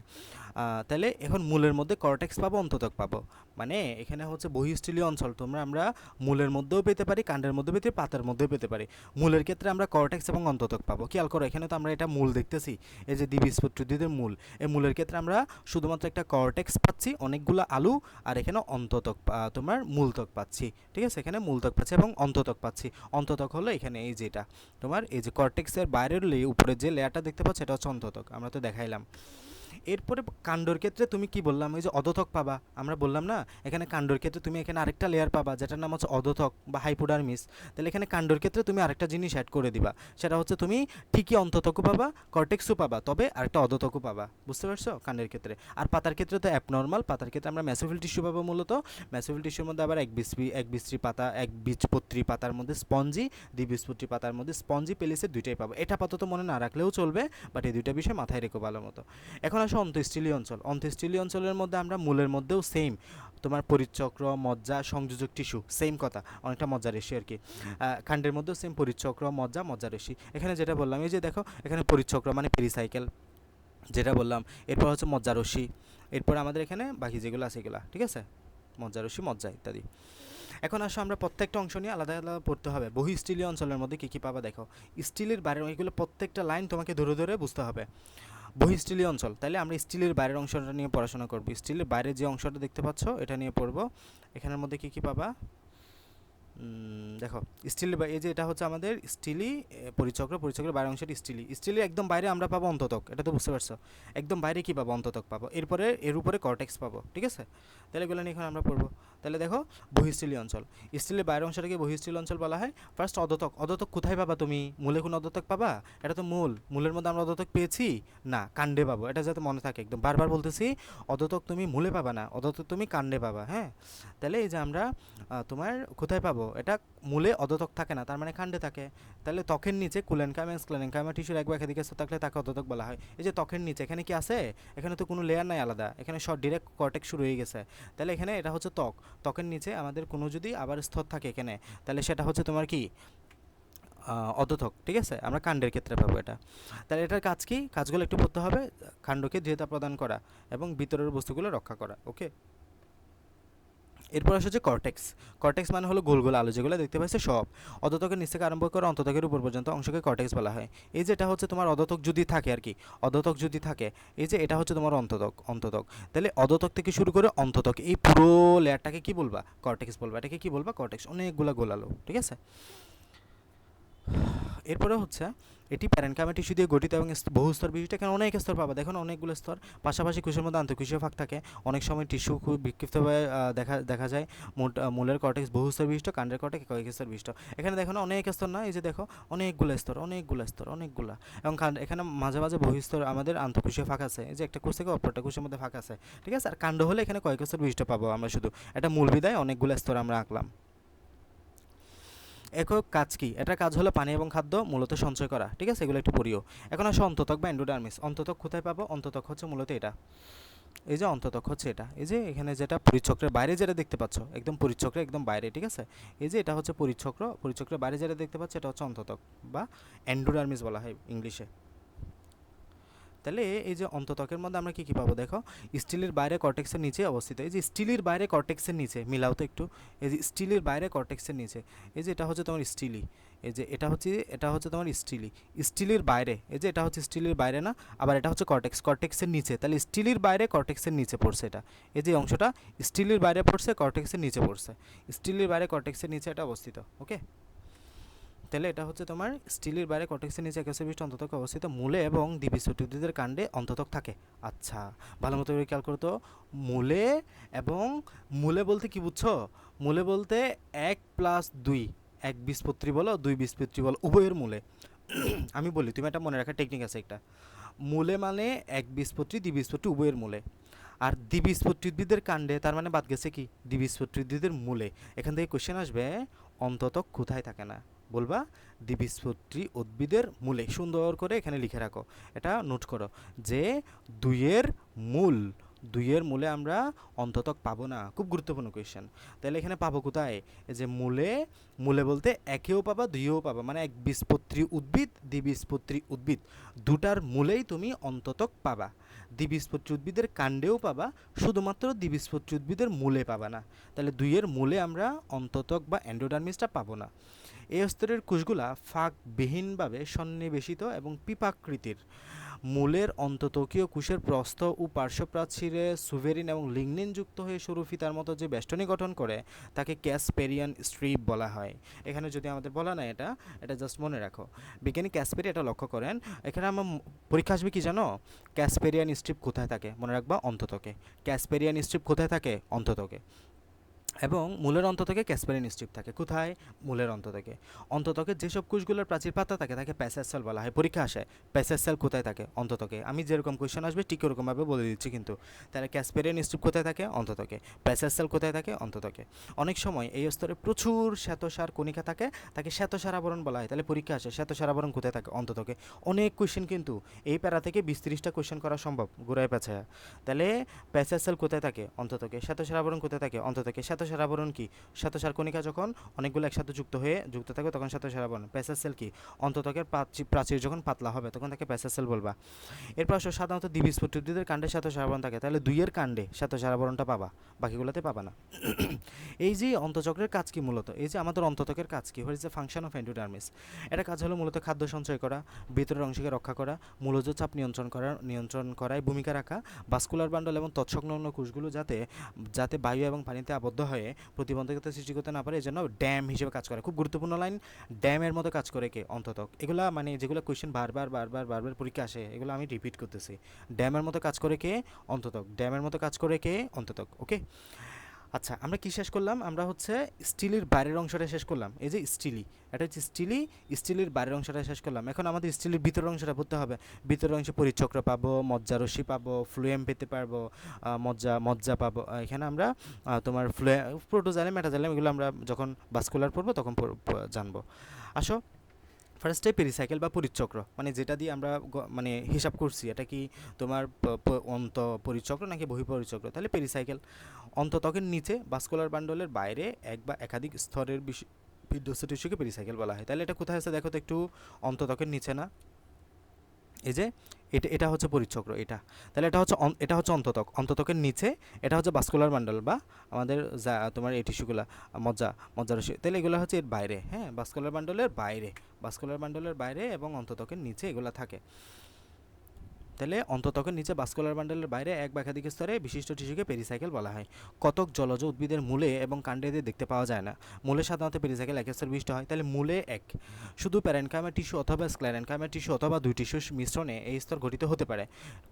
তাহলে এখন মূলের মধ্যে কর্টেক্স পাবো, অন্ততক পাবো। মানে এখানে হচ্ছে বহিঃস্টিলীয় অঞ্চল তোমরা আমরা মূলের মধ্যেও পেতে পারি, কাণ্ডের মধ্যেও পেতে পারি, পাতার মধ্যেও পেতে পারি। মূলের ক্ষেত্রে আমরা কর্টেক্স এবং অন্ততক পাবো। খেয়াল করো এখানে তো আমরা এটা মূল দেখতেছি, এই যে দ্বিবীজপত্রী উদ্ভিদের মূল। এই মূলের ক্ষেত্রে আমরা শুধুমাত্র একটা কর্টেক্স পাচ্ছি, অনেকগুলো আলু, আর এখানে অন্ততক তোমার মূলত্বক পাচ্ছি। ঠিক আছে, এখানে মূলত্বক পাচ্ছি এবং অন্ততক পাচ্ছি। অন্ততক হলো এখানে এই যেটা তোমার এই যে কর্টেক্সের বাইরের উপরে যে লেয়ারটা দেখতে পাচ্ছ এটা হচ্ছে অন্ততক, আমরা তো দেখাইলাম। এরপরে কাণ্ডর ক্ষেত্রে তুমি কি বললাম? ওই যে অধোথক পাবা, আমরা বললাম না এখানে কাণ্ডর ক্ষেত্রে তুমি এখানে আরেকটা লেয়ার পাবা যেটার নাম হচ্ছে অধোথক বা হাইপোডার্মিস। তাহলে এখানে কাণ্ডর ক্ষেত্রে তুমি আরেকটা জিনিস অ্যাড করে দিবা, সেটা হচ্ছে তুমি ঠিকই অন্ততকও পাবা, কর্টেক্সও পাবা, তবে আরেকটা অধোথকও পাবা। বুঝতে পারছো? কাণ্ডের ক্ষেত্রে। আর পাতার ক্ষেত্রে তো অ্যাবনর্মাল, পাতার ক্ষেত্রে আমরা ম্যাসোফিল টিস্যু পাবো মূলত। ম্যাসোফিল টিস্যুর মধ্যে আবার একবীজপত্রী পাতা, একবীজপত্রী পাতার মধ্যে স্পঞ্জি, দ্বিবীজপত্রী পাতার মধ্যে স্পঞ্জি, পেলিসের দুইটাই পাবো। এটা আপাতত মনে না রাখলেও চলবে, বাট এই দুইটা বিষয় মাথায় রেখো ভালো মতো। এখন আসো অন্তঃস্টিলীয় অঞ্চল। অন্তঃস্টিলীয় অঞ্চলের মধ্যে আমরা মূলের মধ্যেও সেম তোমার পরিচক্র, মজ্জা, সংযোজক টিস্যু, সেম কথা, অনেকটা মজ্জা রেশি আর কি। কাণ্ডের মধ্যেও সেম পরিচক্র, মজ্জা, মজ্জা রেশি। এখানে যেটা বললাম এই যে দেখো এখানে পরিচক্র মানে পেরিসাইকেল যেটা বললাম, এরপর হচ্ছে মজ্জা রশ্মি, এরপর আমাদের এখানে বাকি যেগুলো আছে এগুলা, ঠিক আছে? মজ্জা রশ্মি, মজ্জা ইত্যাদি। এখন আসো আমরা প্রত্যেকটা অংশ নিয়ে আলাদা আলাদা পড়তে হবে। বহিঃস্টিলীয় অঞ্চলের মধ্যে কী কী পাবা দেখো। স্টিলের বাইরের এগুলো প্রত্যেকটা লাইন তোমাকে ধরে ধরে বুঝতে হবে। বহিঃস্টিলীয় অঞ্চল, তাহলে আমরা স্টিলের বাইরের অংশটা নিয়ে পড়াশোনা করব। স্টিলের বাইরে যে অংশটা দেখতে পাচ্ছ এটা নিয়ে পড়ব। এখানের মধ্যে কী কী পাবা দেখো। স্টিলের এই যে এটা হচ্ছে আমাদের স্টিলই পরিচক্র, পরিচক্রের বাইরের অংশটা স্টিলি। স্টিলের একদম বাইরে আমরা পাবো অন্ততক, এটা তো বুঝতে পারছো। একদম বাইরে কী পাবো? অন্ততক পাবো। এরপরে এর উপরে কর্টেক্স পাবো, ঠিক আছে? তাহলে এগুলো নিয়ে এখন আমরা পড়বো। তাহলে দেখো বহিঃস্থলী অঞ্চল, স্টিলের বাইরের অংশটাকে বহিঃস্থলী অঞ্চল বলা হয়। ফার্স্ট অধোতক, অধোতক কোথায় পাবা তুমি? মূলে কোন অধোতক পাবা? এটা তো মূল, মূলের মধ্যে আমরা অধোতক পেয়েছি না, কাণ্ডে পাবো, এটা যাতে মনে থাকে একদম, বারবার বলতেছি অধোতক তুমি মূলে পাবা না, অধোতক তুমি কাণ্ডে পাবা। হ্যাঁ, তাহলে এই যে আমরা তোমার কোথায় পাবো, এটা মূলে অধোতক থাকে না, তার মানে কাণ্ডে থাকে। তাহলে ত্বকের নিচে কুলেনকাইমা স্ক্লেরেনকাইমা টিস্যুর এক বা একাধিক স্তর থাকলে তাকে অধোতক বলা হয়। এই যে ত্বকের নিচে এখানে কি আছে? এখানে তো কোনো লেয়ার নাই আলাদা, এখানে শর্ট ডিরেক্ট কর্টেক্স শুরু হয়ে গেছে। তাহলে এখানে এটা হচ্ছে ত্বক, ত্বকের নিচে আমাদের কোনো যদি আবার স্তর থাকে এখানে, তাহলে সেটা হচ্ছে তোমার কি অধোতক। ঠিক আছে, আমরা কাণ্ডের ক্ষেত্রে পাবো এটা। তাহলে এটার কাজ কি? কাজগুলো একটু পড়তে হবে। কাণ্ডকে দৃঢ়তা প্রদান করা এবং ভিতরের বস্তুগুলো রক্ষা করা। ওকে, এরপর আসে হচ্ছে কর্টেক্স। কর্টেক্স মানে হলো গোল গোল আলো যেগুলো দেখতে পাচ্ছ সব। অধোতকের নিচ থেকে আরম্ভ করে অন্ততকের উপর পর্যন্ত অংশকে কর্টেক্স বলা হয়। এই যে এটা হচ্ছে তোমার অধোতক যদি থাকে আর কি, অধোতক যদি থাকে, এই যে এটা হচ্ছে তোমার অন্ততক, অন্ততক। তাহলে অধোতক থেকে শুরু করে অন্ততক এই পুরো লেয়ারটাকে কি বলবা? কর্টেক্স বলবা। এটাকে কি বলবা? কর্টেক্স। অনেকগুলা গোল আলো। ঠিক আছে, এরপরে হচ্ছে এটি প্যারেনকাইমা টিস্যু দিয়ে গঠিত এবং বহুস্তর বিশিষ্ট। এখানে অনেক স্তর পাবা, দেখুন অনেকগুলো স্তর। পাশাপাশি কোষের মধ্যে আন্তঃকোষীয় ফাঁক থাকে, অনেক সময় টিস্যু খুব বিক্ষিপ্তভাবে দেখা যায়। মূলের কর্টেক্স বহুস্তর বিশিষ্ট, কাণ্ডের কর্টেক্স কয়েক স্তর বিশিষ্ট। এখানে দেখো না অনেক স্তর না, এই যে দেখো অনেকগুলো স্তর, অনেকগুলো স্তর, অনেকগুলা। এবং এখানে মাঝে মাঝে বহিস্তর আমাদের আন্তঃকোষীয় ফাঁক আছে, এই যে একটা কোষ থেকে অপরটা কোষের মধ্যে ফাঁক আছে। ঠিক আছে, আর কাণ্ড হলে এখানে কয়েক স্তর বিশিষ্ট পাবো আমরা শুধু। এটা মূল বিদায় অনেকগুলো স্তর আমরা আঁকলাম। একক কাজ কি? এটার কাজ হলো পানি এবং খাদ্য মূলত সঞ্চয় করা। ঠিক আছে, এগুলো একটু পড়িও। এখন আসো অন্ততক বা এন্ডোডার্মিস। অন্ততক কোথায় পাবো? অন্ততক হচ্ছে মূলত এটা, এই যে অন্ততক হচ্ছে এটা, এই যে এখানে যেটা পরিচক্রের বাইরে যেটা দেখতে পাচ্ছ, একদম পরিচক্রের একদম বাইরে। ঠিক আছে, এই যে এটা হচ্ছে পরিচক্র, পরিচক্রের বাইরে যেটা দেখতে পাচ্ছ এটা হচ্ছে অন্ততক বা এন্ডোডার্মিস বলা হয় ইংলিশে। তাহলে এই যে অন্ততকের মধ্যে আমরা কী কী পাবো দেখো, স্টিলের বাইরে কর্টেক্সের নিচে অবস্থিত। এই যে স্টিলের বাইরে কর্টেক্সের নিচে, মিলাও তো একটু, এই যে স্টিলের বাইরে কর্টেক্সের নিচে, এই যে এটা হচ্ছে তোমার স্টিলি, এই যে এটা হচ্ছে তোমার স্টিলি, স্টিলের বাইরে, এই যে এটা হচ্ছে স্টিলের বাইরে না, আবার এটা হচ্ছে কর্টেক্স, কর্টেক্সের নিচে। তাহলে স্টিলের বাইরে কর্টেক্সের নিচে পড়ছে এটা, এই যে অংশটা স্টিলের বাইরে পড়ছে, কর্টেক্সের নিচে পড়ছে, স্টিলের বাইরে কর্টেক্সের নিচে এটা অবস্থিত। ওকে, তাহলে এটা হচ্ছে তোমার স্টিলের বাইরে কর্টেক্সের নিচে একশো অন্ততক অবস্থিত। মূলে এবং দ্বিবীজপত্রী উদ্ভিদের কাণ্ডে অন্ততক থাকে। আচ্ছা, ভালো মতো করে খেয়াল করো তো, মূলে এবং, মূলে বলতে কি বুঝছো? মূলে বলতে 1+2, এক বীজপত্রী বলো, দুই বীজপত্রী বলো, উভয়ের মূলে। আমি বলি, তুমি এটা মনে রাখার টেকনিক আছে একটা। মূলে মানে এক বীজপত্রী, দ্বিবীজপত্রী উভয়ের মূলে। আর দ্বিবীজপত্রী উদ্ভিদের কাণ্ডে, তার মানে বাদ গেছে কি? দ্বিবীজপত্রী উদ্ভিদের মূলে। এখান থেকে কোশ্চেন আসবে অন্ততক কোথায় থাকে না, বলবা দ্বিবীজপত্রী উদ্ভিদের মূলে। সুন্দর করে এখানে লিখে রাখো, এটা নোট করো যে দুইয়ের মূল, দুইয়ের মূলে আমরা অন্ততক পাবো না। খুব গুরুত্বপূর্ণ কোয়েশ্চেন। তাহলে এখানে পাবো কোথায়? যে মূলে, মূলে বলতে একেও পাবা দুইয়েও পাবা, মানে এক বীজপত্রী উদ্ভিদ, দ্বিবীজপত্রী উদ্ভিদ, দুটার মূলেই তুমি অন্ততক পাবা। দ্বিবীজপত্রী উদ্ভিদের কাণ্ডেও পাবা, শুধুমাত্র দ্বিবীজপত্রী উদ্ভিদের মূলে পাবা না। তাহলে দুইয়ের মূলে আমরা অন্ততক বা এন্ডোডার্মিসটা পাবো না। এই স্তরের কোষগুলা ফাঁকবিহীনভাবে সন্নিবেশিত এবং পিপাকৃতির। মূলের অন্ততকীয় কোষের প্রস্থ ও পার্শ্বপ্রাচীরে সুভেরিন এবং লিগনিন যুক্ত হয়ে সরু ফিতার মতো যে বেষ্টনী গঠন করে তাকে ক্যাসপেরিয়ান স্ট্রিপ বলা হয়। এখানে যদি আমাদের বলা না, এটা এটা জাস্ট মনে রাখো। বিজ্ঞানী ক্যাসপেরি এটা লক্ষ্য করেন। এখানে আমার পরীক্ষা আসবে কি জানো? ক্যাসপেরিয়ান স্ট্রিপ কোথায় থাকে? মনে রাখবা অন্ততকে। ক্যাসপেরিয়ান স্ট্রিপ কোথায় থাকে? অন্ততকে। এবং মূলের অন্ততকে ক্যাসপেরিয়ান স্ট্রিপ থাকে কোথায়? মূলের অন্ততকে। অন্ততকে যেসব কোষগুলোর প্রাচীর পাতা থাকে তাকে প্যাসেজ সেল বলা হয়। পরীক্ষা আসে প্যাসেজ সেল কোথায় থাকে? অন্ততকে। আমি যেরকম কোয়েশ্চেন আসবে ঠিক ওরকমভাবে বলে দিচ্ছি কিন্তু। তাহলে ক্যাসপেরিয়ান স্ট্রিপ কোথায় থাকে? অন্ততকে। প্যাসেজ সেল কোথায় থাকে? অন্ততকে। অনেক সময় এই স্তরে প্রচুর শ্বেতসার কণিকা থাকে, তাকে শ্বেতসার আবরণ বলা হয়। তাহলে পরীক্ষা আসে শ্বেতসার আবরণ কোথায় থাকে? অন্ততকে। অনেক কোয়েশ্চেন কিন্তু এই প্যারা থেকে 20-30টা কোয়েশ্চেন করা সম্ভব গোড়ায় পেছায়া। তাহলে প্যাসেজ সেল কোথায় থাকে? অন্ততকে। শ্বেতসার আবরণ কোথায় থাকে? অন্ততকে। শ্বেতসার আবরণ কি? শ্বেতসার কণিকা যখন অনেকগুলো একসাথে যুক্ত থাকবে তখন শ্বেতসার আবরণ। প্যাসেজ সেল কি? অন্ততকের প্রাচীর যখন পাতলা হবে তখন তাকে প্যাসেজ সেল বলবা। এরপর আসো সাধারণত দ্বিবীজপত্রী উদ্ভিদের কাণ্ডে শ্বেতসার আবরণ থাকে। তাহলে দুইয়ের কাণ্ডে শ্বেতসার আবরণটা পাবা, বাকিগুলোতে পাবা না। এই যে অন্তচক্রের কাজ কি মূলত? এই যে আমাদের অন্ততকের কাজ কি? What is the function of endodermis? এটা কাজ হলো মূলত খাদ্য সঞ্চয় করা, ভিতরের অংশকে রক্ষা করা, মূলজ চাপ নিয়ন্ত্রণ করায় ভূমিকা রাখা, ভাস্কুলার বান্ডল এবং তৎসংলগ্ন কোষগুলো যাতে বায়ু এবং পানিতে আবদ্ধ হয়ে প্রতিবন্ধকতা সৃষ্টি করতে না পারে, এজন্য ড্যাম হিসেবে কাজ করে। খুব গুরুত্বপূর্ণ লাইন, ড্যামের মতো কাজ করে কে? অন্ততক। এগুলা মানে যেগুলো কোয়েশ্চেন বারবার পরীক্ষা আসে এগুলো আমি রিপিট করতেছি। ড্যামের মতো কাজ করে কে? অন্ততক। ড্যামের মতো কাজ করে কে? অন্ততক। ওকে, আচ্ছা, আমরা কি শেষ করলাম? আমরা হচ্ছে স্টিলের বাইরের অংশটা শেষ করলাম। এই যে স্টিলি, এটা হচ্ছে স্টিলি, স্টিলের বাইরের অংশটা শেষ করলাম। এখন আমাদের স্টিলের ভিতরের অংশটা পড়তে হবে। ভিতরের অংশে পরিচক্র পাবো, মজ্জা রশ্মি পাবো, ফ্লুয়েম পেতে পারবো, মজ্জা মজ্জা পাবো। এখানে আমরা তোমার প্রোটোজাইলেম মেটাজাইলেম এগুলো আমরা যখন ভাস্কুলার পড়বো তখন জানবো। আসো, ফার্স্টে পেরিসাইকেল বা পরিচক্র, মানে যেটা দিয়ে আমরা মানে হিসাব করছি এটা কি তোমার অন্ত পরিচক্র নাকি বহিঃপরিচক্র। তাহলে পেরিসাইকেল অন্তত্বকের নিচে ভাস্কুলার বান্ডলের বাইরে এক বা একাধিক স্তরের বিধ্বস্ত টিস্যুকে পেরিসাইকেল বলা হয়। তাহলে এটা কোথায় আছে দেখো তো একটু, অন্তত্বকের নিচে না? এই যে এটা এটা হচ্ছে পরিচক্র, এটা। তাহলে এটা হচ্ছে অন্তত্বক, অন্তত্বকের নিচে এটা হচ্ছে ভাস্কুলার বান্ডল বা আমাদের যা তোমার এই টিস্যুগুলা মজ্জারসি। তাহলে এগুলো হচ্ছে এর বাইরে, হ্যাঁ, ভাস্কুলার বান্ডলের বাইরে, ভাস্কুলার বান্ডলের বাইরে এবং অন্তত্বকের নিচে এগুলো থাকে। তাহলে অন্তত্বকের নিচে ভাস্কুলার বান্ডলের বাইরে এক বা একাধিক স্তরে বিশিষ্ট টিস্যুকে পেরিসাইকেল বলা হয়। কতক জলজ উদ্ভিদের মূলে এবং কাণ্ডে এদের দেখতে পাওয়া যায় না। মূলে সাধারণত পেরিসাইকেল এক স্তর বিশিষ্ট হয়। তাহলে মূলে এক, শুধু প্যারেনকাইমা টিস্যু অথবা স্ক্লেরেনকাইমা টিস্যু অথবা দুই টিস্যুর মিশ্রণে এই স্তর গঠিত হতে পারে।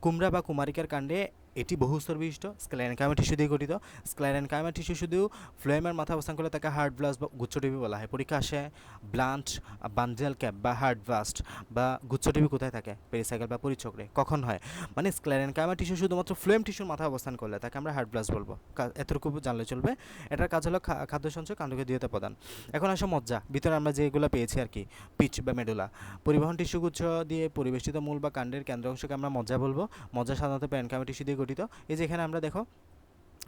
কুমড়া বা কুমারিকার কাণ্ডে এটি বহুস্তর বিশিষ্ট স্ক্লেরেনকাইমা টিস্যু দিয়ে গঠিত। স্ক্লেরেনকাইমা টিস্যু শুধু ফ্লোয়েমের মাথা অবস্থান করলে তাকে হার্ড ব্লাস্ট বা গুচ্ছটিপি বলা হয়। পরীক্ষা আসে ব্লান্ট, বানজেল ক্যাপ বা হার্ড ব্লাস্ট বা গুচ্ছটিপি কোথায় থাকে? পেরিসাইকেল বা পরিচক্রে। কখন হয়? মানে স্ক্লেরেনকাইমা টিস্যু শুধুমাত্র ফ্লোয়েম টিস্যুর মাথায় অবস্থান করলে তাকে আমরা হার্ড ব্লাস্ট বলবো। এতটুকু জানলে চলবে। এটার কাজ হলো খাদ্য সঞ্চয়, কাণ্ডজ্ঞীয়তা প্রদান। এখন আসো মজ্জা, ভিতরে আমরা যেগুলো পেয়েছি আর কি, পিচ বা মেডুলা। পরিবহন টিস্যুগুচ্ছ দিয়ে পরিবেষ্টিত মূল বা কাণ্ডের কেন্দ্র অংশকে আমরা মজ্জা বলবো। মজ্জা সাধারণত প্যারেনকাইমা টিস্যু দিয়ে গঠিত। এই যে এখানে আমরা দেখো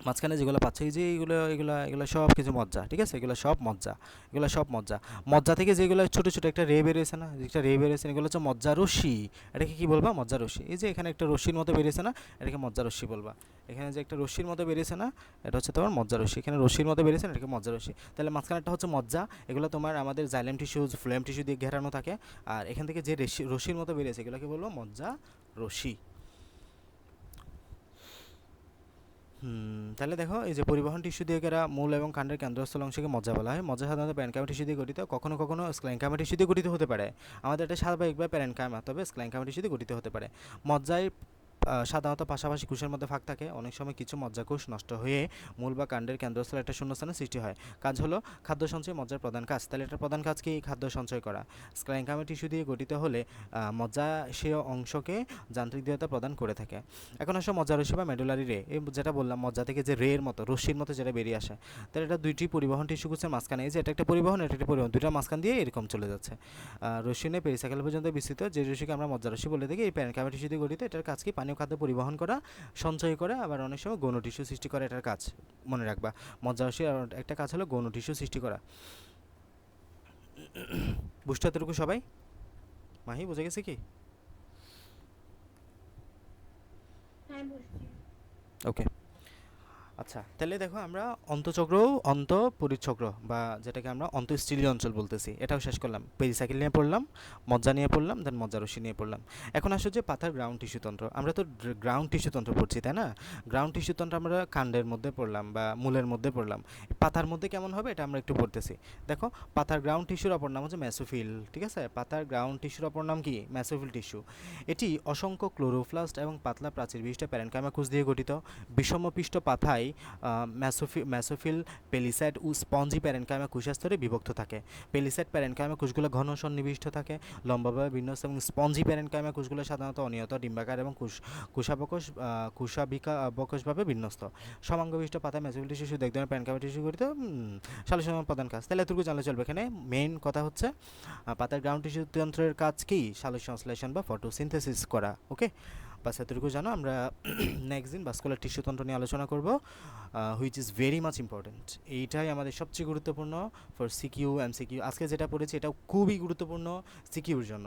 মাঝখানে যেগুলো পাচ্ছ, এই যে এগুলো এগুলো এগুলো সব কিছু মজ্জা, ঠিক আছে? এগুলো সব মজ্জা, এগুলো সব মজ্জা। মজ্জা থেকে যেগুলো ছোটো ছোটো একটা রে বেরিয়েছে না, একটা রে বেরিয়েছে, এগুলো হচ্ছে মজ্জা রশ্মি। এটাকে কী বলবা? মজ্জা রশ্মি। এই যে এখানে একটা রশ্মির মতো বেরিয়েছে না, এটাকে মজ্জা রশ্মি বলবা। এখানে যে একটা রশ্মির মতো বেরিয়েছে না, এটা হচ্ছে তোমার মজ্জা রশ্মি। এখানে রশ্মির মতো বেরিয়েছে না, এটাকে মজ্জা রশ্মি। তাহলে মাঝখানেরটা হচ্ছে মজ্জা, এগুলো তোমার আমাদের জাইলেম টিস্যু, ফ্লোয়েম টিস্যু দিয়ে ঘেরানো থাকে। আর এখান থেকে যে রশ্মির মতো বেরিয়েছে এগুলোকে বলবো মজ্জা রশ্মি। তাহলে দেখো, এই যে পরিবহন টিস্যু দিয়ে ঘেরা মূল এবং কাণ্ডের কেন্দ্রস্থল অংশকে মজ্জা বলা হয়। মজ্জা সাধারণত প্যারেনকাইমা টিস্যু দিয়ে গঠিত, কখনো কখনো স্ক্লেরেনকাইমা টিস্যু দিয়ে গঠিত হতে পারে। আমাদের এটা স্বাভাবিকভাবে প্যারেনকাইমা, তবে স্ক্লেরেনকাইমা টিস্যু দিয়ে গঠিত হতে পারে। মজ্জায় সাধারণত পাশাপাশি কোষের মধ্যে ফাঁক থাকে। অনেক সময় কিছু মজ্জাকোষ নষ্ট হয়ে মূল বা কাণ্ডের কেন্দ্রস্থলে একটা শূন্যস্থানের সৃষ্টি হয়। কাজ হলো খাদ্য সঞ্চয়, মজ্জার প্রধান কাজ। তাহলে এটার প্রধান কাজ কি? খাদ্য সঞ্চয় করা। স্ক্লেরেনকাইমা টিস্যু দিয়ে গঠিত হলে মজ্জা সে অংশকে যান্ত্রিক দৃঢ়তা প্রদান করে থাকে। এখন আসো মজ্জা রশ্মি বা মেডুলারি রে, এই যেটা বললাম মজ্জা থেকে যে রের মতো, রশ্মির মতো যেটা বেরিয়ে আসে। তাহলে এটা দুইটি পরিবহন টিস্যুকোষের মাঝখানে, এই যে এটা একটা পরিবহন, এটা একটা পরিবহন, দুইটা মাঝখান দিয়ে এরকম চলে যাচ্ছে। রশ্মি নিয়ে পেরিসাইকেল পর্যন্ত বিস্তৃত, যে রশ্মিকে আমরা মজ্জা রশ্মি বলে থাকি। এই প্যারেনকাইমা টিস্যু দিয়ে গঠিত। এটার কাজ কি? পানীয় খাদ্য পরিবহন করা, সঞ্চয় করে, আবার অনেক সময় গৌণ টিস্যু সৃষ্টি করা এটার কাজ। মনে রাখবা, মজ্জা রশ্মির একটা কাজ হলো গৌণ টিস্যু সৃষ্টি করা। বুঝতে এতটুকু সবাই? মাহি বুঝে গেছে কি? হ্যাঁ, বুঝছি। ওকে। আচ্ছা, তাহলে দেখো আমরা অন্তচক্র, অন্ত পরিচক্র বা যেটাকে আমরা অন্তঃস্থলীয় অঞ্চল বলতেছি, এটাও শেষ করলাম। পেরিসাইকেল নিয়ে পড়লাম, মজ্জা নিয়ে পড়লাম, দেন মজ্জা রশ্মি নিয়ে পড়লাম। এখন আসো যে পাতার গ্রাউন্ড টিস্যু তন্ত্র। আমরা তো গ্রাউন্ড টিস্যু তন্ত্র পড়ছি, তাই না? গ্রাউন্ড টিস্যু তন্ত্র আমরা কাণ্ডের মধ্যে পড়লাম বা মূলের মধ্যে পড়লাম। পাতার মধ্যে কেমন হবে এটা আমরা একটু পড়তেছি। দেখো, পাতার গ্রাউন্ড টিস্যুর অপর নাম হচ্ছে মেসোফিল, ঠিক আছে? পাতার গ্রাউন্ড টিস্যুর অপর নাম কি? Mesophyll tissue. এটি অসংখ্য ক্লোরোপ্লাস্ট এবং পাতলা প্রাচীর বিশিষ্ট প্যারেনকাইমা কোষ দিয়ে গঠিত। বিষমপৃষ্ঠ পাতায় মেসোফিল, পেলিসাইড ও স্পঞ্জি প্যারেনকাইমা কোষস্তরে বিভক্ত থাকে। পেলিসাইড প্যারেনকাইমা কোষগুলো ঘন সন্নিবিষ্ট থাকে, লম্বাভাবে বিন্যস্ত, এবং স্পঞ্জি প্যারেনকাইমা কোষগুলো সাধারণত অনিয়ত, ডিম্বাকার এবং কোষাবকোষভাবে বিন্যস্ত। সমাঙ্গবিষ্ট পাতা মেসোফিল টিস্যু শুধু এক ধরনের প্যারেনকাইমা টিস্যু গঠিত। সালোকসংশ্লেষণ প্রধান কাজ। তাহলে এতটুকু জানলে চলবে। এখানে মেইন কথা হচ্ছে পাতার গ্রাউন্ড টিস্যু তন্ত্রের কাজ কি? সালোকসংশ্লেষণ বা ফটোসিনথেসিস করা। ওকে, বাস এতটুকু জানো। আমরা নেক্সট দিন ভাস্কুলার টিস্যু তন্ত্র নিয়ে আলোচনা করব, which is very much important. এইটাই আমাদের সবচেয়ে গুরুত্বপূর্ণ ফর সিকিউ, এমসিকিউ। আজকে যেটা পড়েছি এটাও খুবই গুরুত্বপূর্ণ সিকিউর জন্য।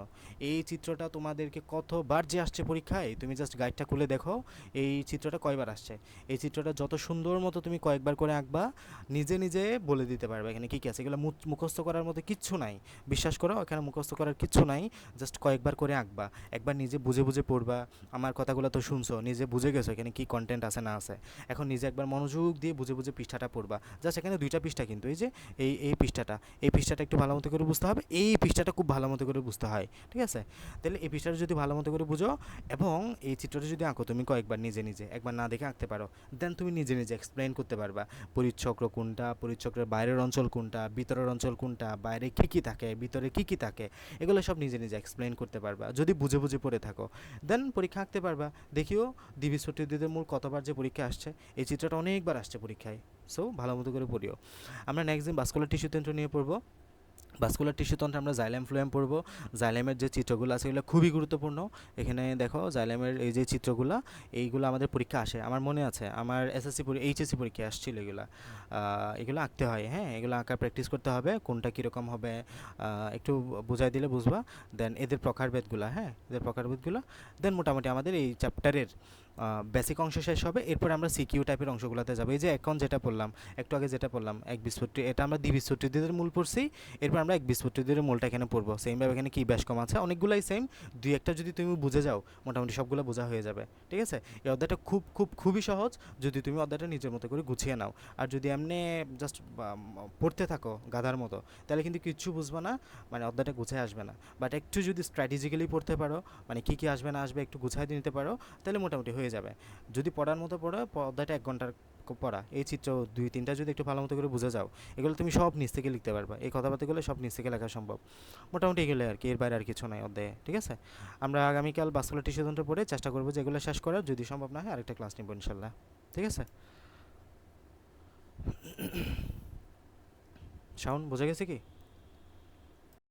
এই চিত্রটা তোমাদেরকে কতবার যে আসছে পরীক্ষায়, তুমি জাস্ট গাইডটা খুলে দেখো এই চিত্রটা কয়বার আসছে। এই চিত্রটা যত সুন্দর মতো তুমি কয়েকবার করে আঁকবা, নিজে নিজে বলে দিতে পারবে এখানে কী কী আছে। এগুলো মুখস্থ করার মতো কিচ্ছু নাই, বিশ্বাস করো, এখানে মুখস্থ করার কিচ্ছু নাই। জাস্ট কয়েকবার করে আঁকবা, একবার নিজে বুঝে বুঝে পড়বা। আমার আমার কথাগুলো তো শুনছো, নিজে বুঝে গেছো এখানে কি কন্টেন্ট আছে না আছে। এখন নিজে একবার মনোযোগ দিয়ে বুঝে বুঝে পৃষ্ঠাটা পড়বা। জাস্ট এখানে দুইটা পৃষ্ঠা, কিন্তু এই যে এই পৃষ্ঠাটা একটু ভালো মতো করে বুঝতে হবে, এই পৃষ্ঠাটা খুব ভালো মতো করে বুঝতে হয়, ঠিক আছে? তাহলে এই পৃষ্ঠাটা যদি ভালো মতো করে বুঝো এবং এই চিত্রটা যদি আঁকো তুমি কয়েকবার নিজে নিজে, একবার না দেখে আঁকতে পারো, দেন তুমি নিজে নিজে এক্সপ্লেন করতে পারবা পরিচক্র কোনটা, পরিচক্রের বাইরের অঞ্চল কোনটা, ভিতরের অঞ্চল কোনটা, বাইরে কী কী থাকে, ভিতরে কী কী থাকে, এগুলো সব নিজে নিজে এক্সপ্লেন করতে পারবা যদি বুঝে বুঝে পড়ে থাকো। দেন পরীক্ষা আঁকতে পারবা। দেখিও দ্বিবীজপত্রীদের মূল কতবার যে পরীক্ষা আসছে, এই চিত্রটা অনেকবার আসছে পরীক্ষায়। সো ভালো মতো করে পড়িও। আমরা নেক্সট দিন ভাস্কুলার টিস্যু তন্ত্র নিয়ে পড়বো। ভাস্কুলার টিস্যু তন্ত্রে আমরা জাইলেম ফ্লোয়েম পড়বো। জাইলেমের যে চিত্রগুলো আছে এগুলো খুবই গুরুত্বপূর্ণ। এখানে দেখো জাইলেমের এই যে চিত্রগুলো, এইগুলো আমাদের পরীক্ষা আসে, আমার মনে আছে আমার এইচএসসি পরীক্ষা আসছিল এগুলো। এগুলো আঁকতে হয়, হ্যাঁ, এগুলো আঁকা প্র্যাকটিস করতে হবে, কোনটা কীরকম হবে একটু বোঝাই দিলে বুঝবা। দেন এদের প্রকারভেদগুলো, হ্যাঁ, এদের প্রকারভেদগুলো, দেন মোটামুটি আমাদের এই চ্যাপ্টারের বেসিক অংশ শেষ হবে। এরপর আমরা সিকিউ টাইপের অংশগুলোতে যাবো। এই যে এখন যেটা পড়লাম, একটু আগে যেটা পড়লাম একবীজপত্রী, এটা আমরা দ্বিবীজপত্রীদের মূল পড়ছি। এরপর আমরা একবীজপত্রীদের মূলটা এখানে পড়বো। সেমভাবে এখানে কী ব্যাস কম আছে, অনেকগুলাই সেম, দুই একটা যদি তুমি বুঝে যাও মোটামুটি সবগুলো বোঝা হয়ে যাবে, ঠিক আছে? এই অধ্যায়টা খুবই সহজ যদি তুমি অধ্যায়টা নিজের মতো করে গুছিয়ে নাও। আর যদি এমনি জাস্ট পড়তে থাকো গাধার মতো, তাহলে কিন্তু কিচ্ছু বুঝবে না, মানে অধ্যায়টা গুছিয়ে আসবে না। বাট একটু যদি স্ট্র্যাটেজিক্যালি পড়তে পারো, মানে কী কী আসবে না আসবে একটু গুছিয়ে নিতে পারো, তাহলে মোটামুটি হয়ে যাবে। যদি পড়ার মতো পড়ো, অধ্যায়টা 1 ঘন্টার পড়া, এই চিত্র 2-3টা যদি একটু ভালো মতো করে বুঝে যাও, এগুলো তুমি সব নিচ থেকে লিখতে পারবা। এই কথাবার্তাগুলো সব নিচ থেকে লেখা সম্ভব। মোটামুটি এগুলো আর কি, এর বাইরে আর কিছু নাই অধ্যায়ে, ঠিক আছে? আমরা আগামীকাল ভাস্কুলার টিস্যু তন্ত্র পড়ে চেষ্টা করবো যে এগুলো শেষ করার, যদি সম্ভব না হয় আরেকটা ক্লাস নিব ইনশাল্লাহ, ঠিক আছে? শাওন, বোঝা গেছে কি?